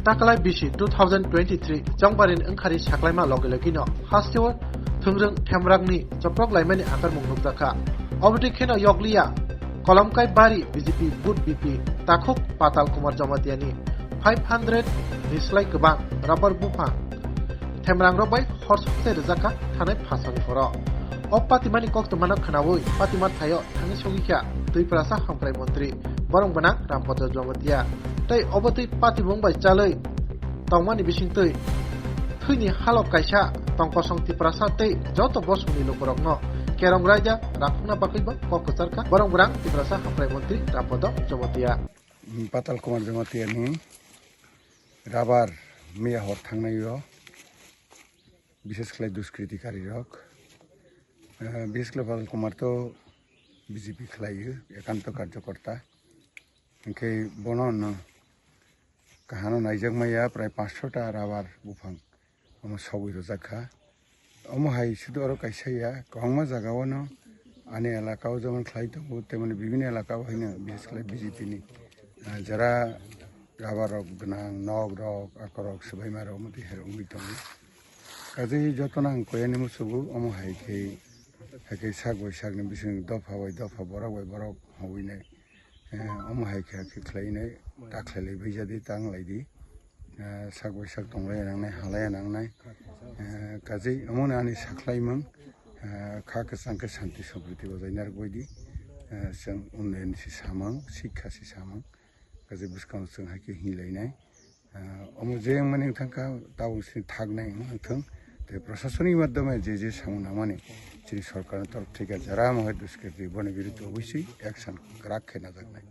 Takalai bisi 2023 jangbarin engkari saklaima logelogino hastiwa thungrung themrangni joprok laimani akar mungnuk daka oboti kheno yoglia kolamkai bari BJP Booth BP Takhuk Patal Kumar Jamatiani 500 nislai kebang rubber bupang themrang robai horsokte rejaka thanai phasani foro opatimani koktomana khanawui patimat thayo thangi sogikya tui prasa hamkrai mantri borong banang Rampada Jamatia tei obotui patibong bai chalai tongmani bisingtui thuini halok kaisa tongkosong tiprasa tei joto bosmuni lokorokno kerong raja rakna bakaiba kokocharka borong borang tiprasa hamkrai mantri Rampada Jamatia Patal Kumar Jamatia ni rabar miya hor thangnayo বিশেষ করে দুষ্কৃতিকারী rock বিশেষ করে পাতাল কুমার তো BJP খেলাইयो একান্ত কার্যকর্তা ইনকে বনন কাহানো নাইজাকমাইয়া প্রায় 500টা rubber বুফাং আমো সবই রজাখা আমো হাই শুধু আরো কাইসাইয়া কংমা জায়গাওনো আনে এলাকাও যেমন খেলাই তো তেমন বিভিন্ন এলাকাও হইনা বিশেষ করে বিজেপি নি যারা রাবার রক গনাং নগ রক আকরক সবাইমা রক মতি হেরংবি দং কাজে যতনা কয়ানি মুসুবু অমো হাইকে হাইকে সাগ বই সাগনি বিসিং দফা বই দফা বরক বই বরক হইনাই অমো হাইকে হাইকে খ্লাইনাই দাখলাইলাই बैजादि तांलायदि साग बय साग दंलाय नांनाय हालाय नांनाय काजै अमोनो आनि साख्लायमों खाके सांके शान्ति समृद्धि बजायनार गयदि जों उन्नयनसि सामों शिक्षासि सामों काजै बुसकां जों हाइके हिलायनाय अमो जे माने थांका दावसि थागनाय नोंथां ते प्रशासनिक माध्यमे जे सामना माने जोंनि सरकारनि तरफ থেকে যারা মহায় দুষ্কৃতি বনের বিরুদ্ধে অবশ্যই অ্যাকশন রাখে না জানায়